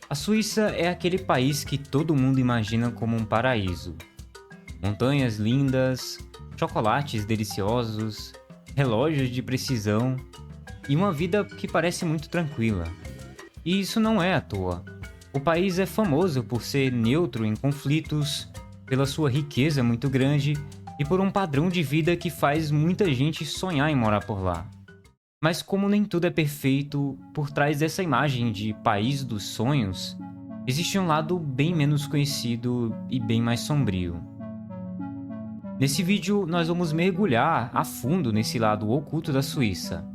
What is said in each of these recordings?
A Suíça é aquele país que todo mundo imagina como um paraíso. Montanhas lindas, chocolates deliciosos, relógios de precisão e uma vida que parece muito tranquila. E isso não é à toa. O país é famoso por ser neutro em conflitos, pela sua riqueza muito grande e por um padrão de vida que faz muita gente sonhar em morar por lá. Mas como nem tudo é perfeito, por trás dessa imagem de país dos sonhos, existe um lado bem menos conhecido e bem mais sombrio. Nesse vídeo, nós vamos mergulhar a fundo nesse lado oculto da Suíça.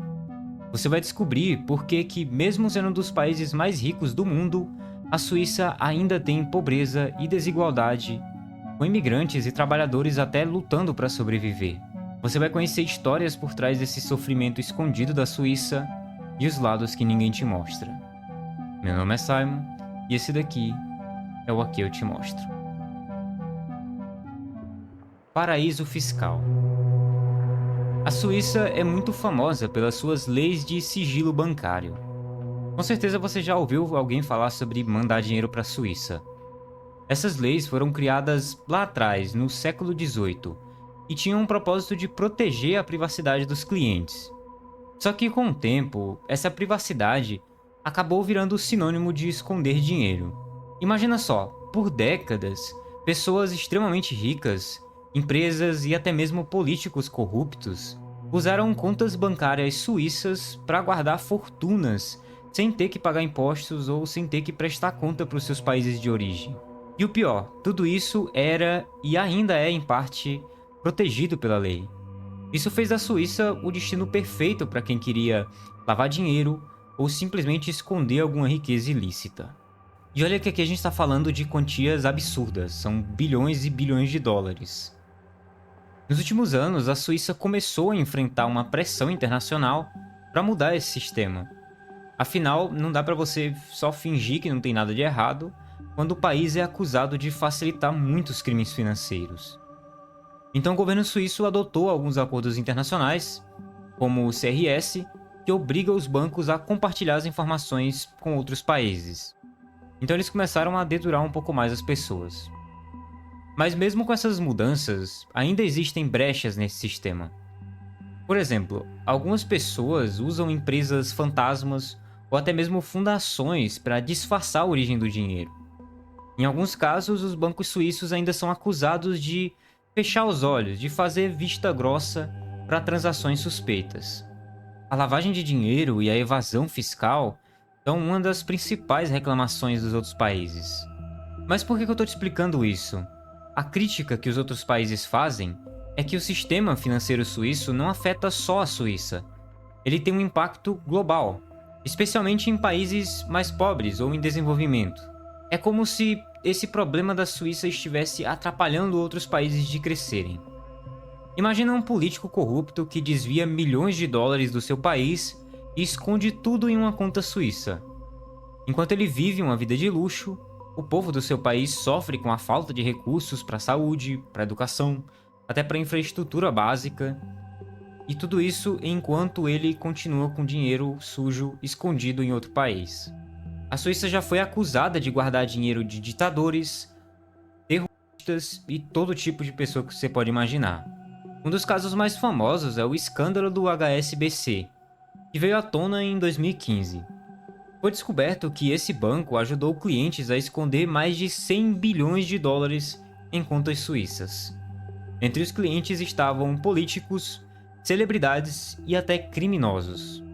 Você vai descobrir por que mesmo sendo um dos países mais ricos do mundo, a Suíça ainda tem pobreza e desigualdade, com imigrantes e trabalhadores até lutando para sobreviver. Você vai conhecer histórias por trás desse sofrimento escondido da Suíça e os lados que ninguém te mostra. Meu nome é Simon e esse daqui é o Aqui Eu Te Mostro. Paraíso fiscal. A Suíça é muito famosa pelas suas leis de sigilo bancário. Com certeza você já ouviu alguém falar sobre mandar dinheiro para a Suíça. Essas leis foram criadas lá atrás, no século XVIII, e tinham um propósito de proteger a privacidade dos clientes. Só que com o tempo, essa privacidade acabou virando sinônimo de esconder dinheiro. Imagina só, por décadas, pessoas extremamente ricas, empresas e até mesmo políticos corruptos usaram contas bancárias suíças para guardar fortunas sem ter que pagar impostos ou sem ter que prestar conta para os seus países de origem. E o pior, tudo isso era e ainda é em parte protegido pela lei. Isso fez da Suíça o destino perfeito para quem queria lavar dinheiro ou simplesmente esconder alguma riqueza ilícita. E olha que aqui a gente está falando de quantias absurdas, são bilhões e bilhões de dólares. Nos últimos anos, a Suíça começou a enfrentar uma pressão internacional para mudar esse sistema. Afinal, não dá para você só fingir que não tem nada de errado quando o país é acusado de facilitar muitos crimes financeiros. Então o governo suíço adotou alguns acordos internacionais, como o CRS, que obriga os bancos a compartilhar as informações com outros países. Então eles começaram a dedurar um pouco mais as pessoas. Mas mesmo com essas mudanças, ainda existem brechas nesse sistema. Por exemplo, algumas pessoas usam empresas fantasmas ou até mesmo fundações para disfarçar a origem do dinheiro. Em alguns casos, os bancos suíços ainda são acusados de fechar os olhos, de fazer vista grossa para transações suspeitas. A lavagem de dinheiro e a evasão fiscal são uma das principais reclamações dos outros países. Mas por que eu estou te explicando isso? A crítica que os outros países fazem é que o sistema financeiro suíço não afeta só a Suíça. Ele tem um impacto global, especialmente em países mais pobres ou em desenvolvimento. É como se esse problema da Suíça estivesse atrapalhando outros países de crescerem. Imagina um político corrupto que desvia milhões de dólares do seu país e esconde tudo em uma conta suíça. Enquanto ele vive uma vida de luxo, o povo do seu país sofre com a falta de recursos para a saúde, para a educação, até para a infraestrutura básica. E tudo isso enquanto ele continua com dinheiro sujo escondido em outro país. A Suíça já foi acusada de guardar dinheiro de ditadores, terroristas e todo tipo de pessoa que você pode imaginar. Um dos casos mais famosos é o escândalo do HSBC, que veio à tona em 2015. Foi descoberto que esse banco ajudou clientes a esconder mais de 100 bilhões de dólares em contas suíças. Entre os clientes estavam políticos, celebridades e até criminosos.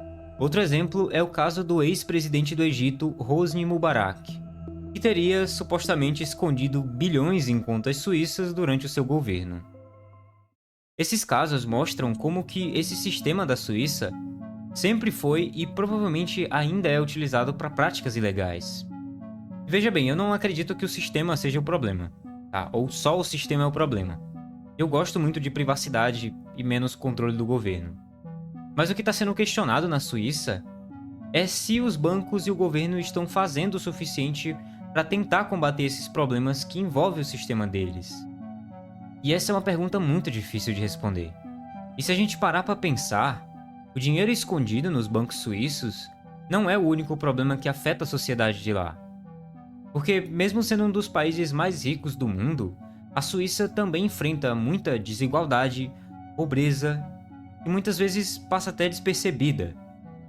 Outro exemplo é o caso do ex-presidente do Egito, Hosni Mubarak, que teria supostamente escondido bilhões em contas suíças durante o seu governo. Esses casos mostram como que esse sistema da Suíça sempre foi e provavelmente ainda é utilizado para práticas ilegais. Veja bem, eu não acredito que o sistema seja o problema, tá? Ou só o sistema é o problema. Eu gosto muito de privacidade e menos controle do governo. Mas o que está sendo questionado na Suíça é se os bancos e o governo estão fazendo o suficiente para tentar combater esses problemas que envolvem o sistema deles. E essa é uma pergunta muito difícil de responder. E se a gente parar para pensar, o dinheiro escondido nos bancos suíços não é o único problema que afeta a sociedade de lá. Porque, mesmo sendo um dos países mais ricos do mundo, a Suíça também enfrenta muita desigualdade, pobreza e muitas vezes passa até despercebida.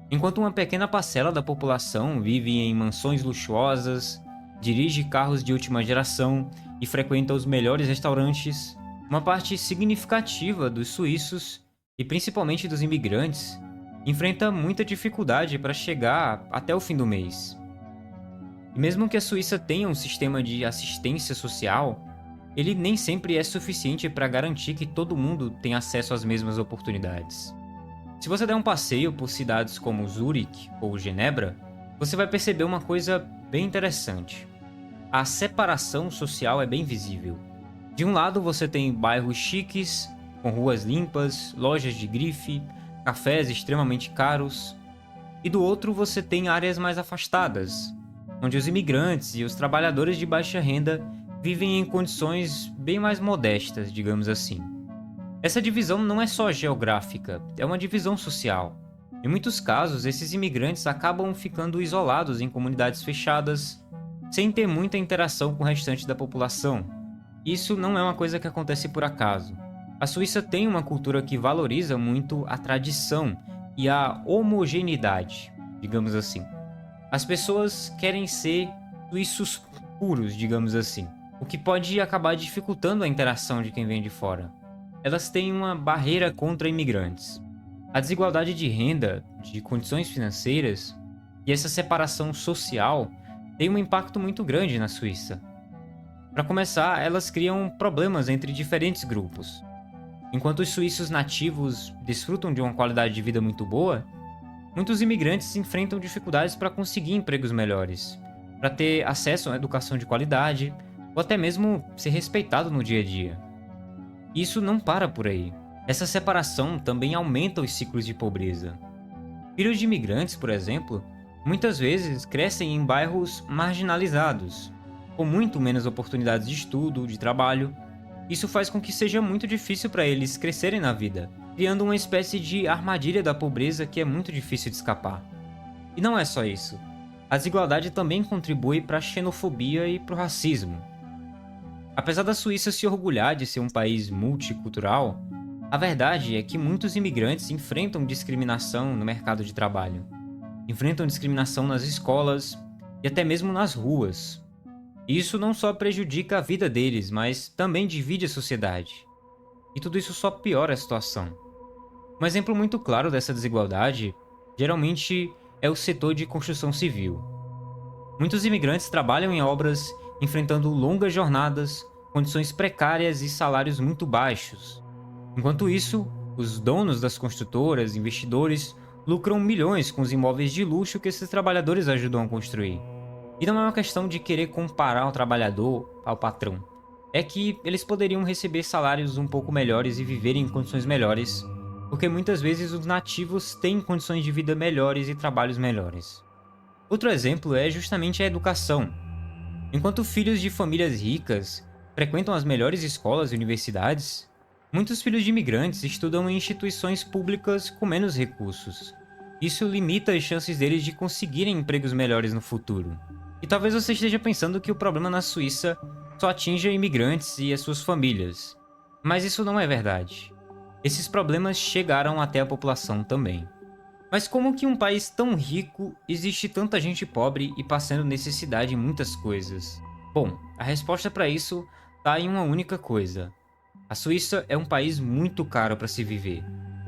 Enquanto uma pequena parcela da população vive em mansões luxuosas, dirige carros de última geração e frequenta os melhores restaurantes, uma parte significativa dos suíços, e principalmente dos imigrantes, enfrenta muita dificuldade para chegar até o fim do mês. E mesmo que a Suíça tenha um sistema de assistência social, ele nem sempre é suficiente para garantir que todo mundo tenha acesso às mesmas oportunidades. Se você der um passeio por cidades como Zurique ou Genebra, você vai perceber uma coisa bem interessante. A separação social é bem visível. De um lado você tem bairros chiques, com ruas limpas, lojas de grife, cafés extremamente caros. E do outro você tem áreas mais afastadas, onde os imigrantes e os trabalhadores de baixa renda vivem em condições bem mais modestas, digamos assim. Essa divisão não é só geográfica, é uma divisão social. Em muitos casos, esses imigrantes acabam ficando isolados em comunidades fechadas, sem ter muita interação com o restante da população. Isso não é uma coisa que acontece por acaso. A Suíça tem uma cultura que valoriza muito a tradição e a homogeneidade, digamos assim. As pessoas querem ser suíços puros, digamos assim, o que pode acabar dificultando a interação de quem vem de fora. Elas têm uma barreira contra imigrantes. A desigualdade de renda, de condições financeiras e essa separação social tem um impacto muito grande na Suíça. Para começar, elas criam problemas entre diferentes grupos. Enquanto os suíços nativos desfrutam de uma qualidade de vida muito boa, muitos imigrantes enfrentam dificuldades para conseguir empregos melhores, para ter acesso a uma educação de qualidade ou até mesmo ser respeitado no dia a dia. E isso não para por aí. Essa separação também aumenta os ciclos de pobreza. Filhos de imigrantes, por exemplo, muitas vezes crescem em bairros marginalizados, com muito menos oportunidades de estudo, de trabalho. Isso faz com que seja muito difícil para eles crescerem na vida, criando uma espécie de armadilha da pobreza que é muito difícil de escapar. E não é só isso. A desigualdade também contribui para a xenofobia e para o racismo. Apesar da Suíça se orgulhar de ser um país multicultural, a verdade é que muitos imigrantes enfrentam discriminação no mercado de trabalho, enfrentam discriminação nas escolas e até mesmo nas ruas. E isso não só prejudica a vida deles, mas também divide a sociedade. E tudo isso só piora a situação. Um exemplo muito claro dessa desigualdade, geralmente, é o setor de construção civil. Muitos imigrantes trabalham em obras enfrentando longas jornadas, condições precárias e salários muito baixos. Enquanto isso, os donos das construtoras, investidores, lucram milhões com os imóveis de luxo que esses trabalhadores ajudam a construir. E não é uma questão de querer comparar o trabalhador ao patrão. É que eles poderiam receber salários um pouco melhores e viver em condições melhores, porque muitas vezes os nativos têm condições de vida melhores e trabalhos melhores. Outro exemplo é justamente a educação. Enquanto filhos de famílias ricas frequentam as melhores escolas e universidades, muitos filhos de imigrantes estudam em instituições públicas com menos recursos. Isso limita as chances deles de conseguirem empregos melhores no futuro. E talvez você esteja pensando que o problema na Suíça só atinge imigrantes e as suas famílias. Mas isso não é verdade. Esses problemas chegaram até a população também. Mas como que um país tão rico existe tanta gente pobre e passando necessidade em muitas coisas? Bom, a resposta para isso está em uma única coisa. A Suíça é um país muito caro para se viver.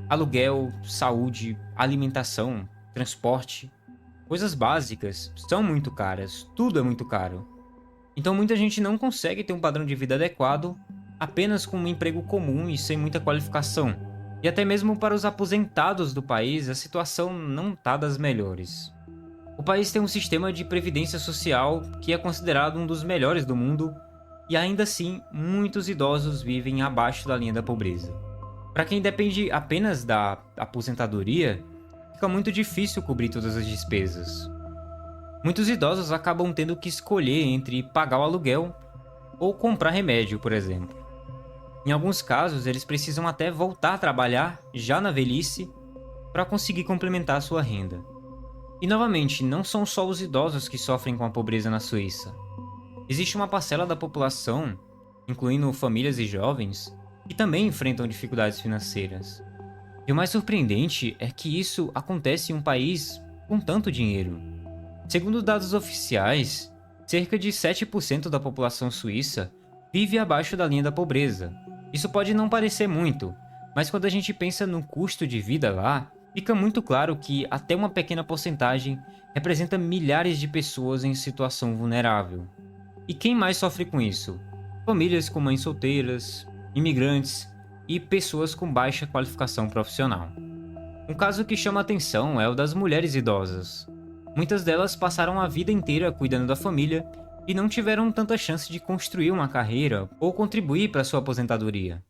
Aluguel, saúde, alimentação, transporte, coisas básicas são muito caras, tudo é muito caro. Então muita gente não consegue ter um padrão de vida adequado apenas com um emprego comum e sem muita qualificação. E até mesmo para os aposentados do país, a situação não está das melhores. O país tem um sistema de previdência social que é considerado um dos melhores do mundo, e ainda assim, muitos idosos vivem abaixo da linha da pobreza. Para quem depende apenas da aposentadoria, fica muito difícil cobrir todas as despesas. Muitos idosos acabam tendo que escolher entre pagar o aluguel ou comprar remédio, por exemplo. Em alguns casos, eles precisam até voltar a trabalhar já na velhice para conseguir complementar a sua renda. E novamente, não são só os idosos que sofrem com a pobreza na Suíça. existe uma parcela da população, incluindo famílias e jovens, que também enfrentam dificuldades financeiras. E o mais surpreendente é que isso acontece em um país com tanto dinheiro. Segundo dados oficiais, cerca de 7% da população suíça vive abaixo da linha da pobreza. Isso pode não parecer muito, mas quando a gente pensa no custo de vida lá, fica muito claro que até uma pequena porcentagem representa milhares de pessoas em situação vulnerável. E quem mais sofre com isso? Famílias com mães solteiras, imigrantes e pessoas com baixa qualificação profissional. Um caso que chama atenção é o das mulheres idosas. Muitas delas passaram a vida inteira cuidando da família e não tiveram tanta chance de construir uma carreira ou contribuir para sua aposentadoria.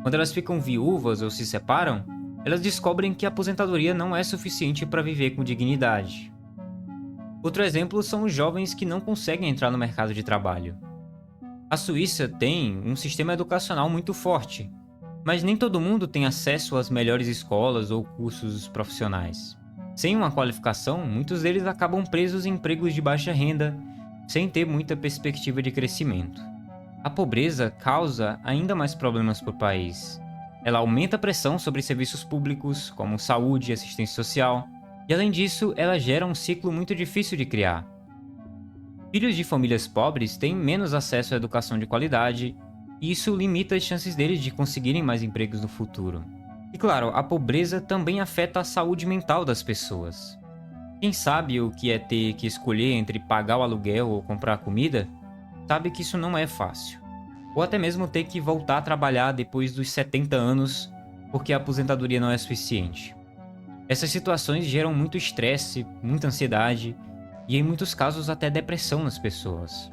Quando elas ficam viúvas ou se separam, elas descobrem que a aposentadoria não é suficiente para viver com dignidade. Outro exemplo são os jovens que não conseguem entrar no mercado de trabalho. A Suíça tem um sistema educacional muito forte, mas nem todo mundo tem acesso às melhores escolas ou cursos profissionais. Sem uma qualificação, muitos deles acabam presos em empregos de baixa renda, sem ter muita perspectiva de crescimento. A pobreza causa ainda mais problemas para o país. Ela aumenta a pressão sobre serviços públicos, como saúde e assistência social, e além disso, ela gera um ciclo muito difícil de criar. Filhos de famílias pobres têm menos acesso à educação de qualidade, e isso limita as chances deles de conseguirem mais empregos no futuro. E claro, a pobreza também afeta a saúde mental das pessoas. Quem sabe o que é ter que escolher entre pagar o aluguel ou comprar comida, sabe que isso não é fácil. Ou até mesmo ter que voltar a trabalhar depois dos 70 anos porque a aposentadoria não é suficiente. Essas situações geram muito estresse, muita ansiedade e, em muitos casos, até depressão nas pessoas.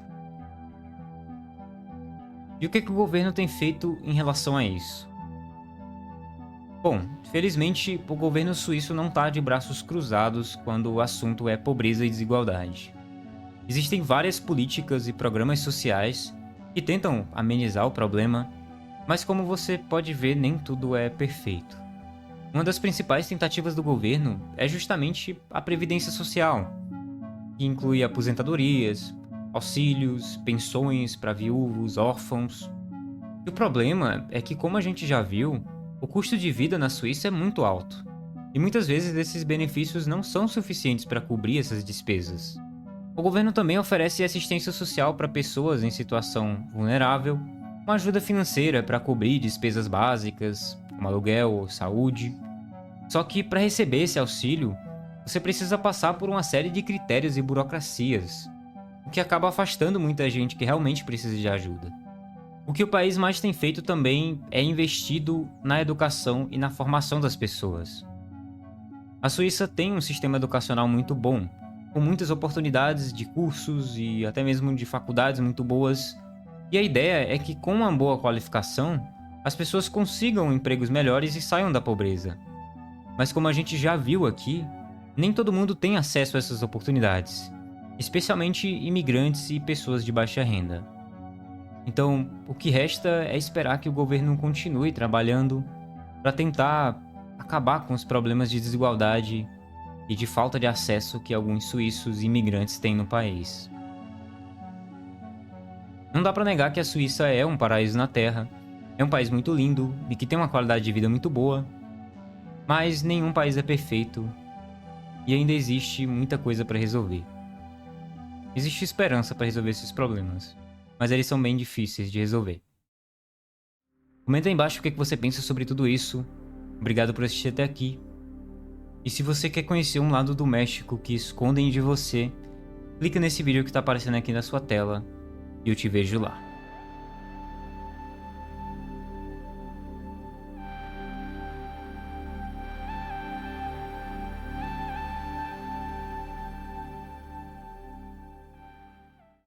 E o que o governo tem feito em relação a isso? Bom, felizmente o governo suíço não está de braços cruzados quando o assunto é pobreza e desigualdade. Existem várias políticas e programas sociais que tentam amenizar o problema, mas como você pode ver, nem tudo é perfeito. Uma das principais tentativas do governo é justamente a Previdência Social, que inclui aposentadorias, auxílios, pensões para viúvos, órfãos. E o problema é que, como a gente já viu, o custo de vida na Suíça é muito alto, e muitas vezes esses benefícios não são suficientes para cobrir essas despesas. O governo também oferece assistência social para pessoas em situação vulnerável, uma ajuda financeira para cobrir despesas básicas, como aluguel ou saúde. Só que para receber esse auxílio, você precisa passar por uma série de critérios e burocracias, o que acaba afastando muita gente que realmente precisa de ajuda. O que o país mais tem feito também é investido na educação e na formação das pessoas. A Suíça tem um sistema educacional muito bom, com muitas oportunidades de cursos e até mesmo de faculdades muito boas, e a ideia é que com uma boa qualificação, as pessoas consigam empregos melhores e saiam da pobreza. Mas como a gente já viu aqui, nem todo mundo tem acesso a essas oportunidades, especialmente imigrantes e pessoas de baixa renda. Então, o que resta é esperar que o governo continue trabalhando para tentar acabar com os problemas de desigualdade e de falta de acesso que alguns suíços e imigrantes têm no país. Não dá para negar que a Suíça é um paraíso na Terra, é um país muito lindo e que tem uma qualidade de vida muito boa, mas nenhum país é perfeito e ainda existe muita coisa para resolver. Existe esperança para resolver esses problemas, mas eles são bem difíceis de resolver. Comenta aí embaixo o que você pensa sobre tudo isso. Obrigado por assistir até aqui. E se você quer conhecer um lado do México que escondem de você, clica nesse vídeo que está aparecendo aqui na sua tela e eu te vejo lá.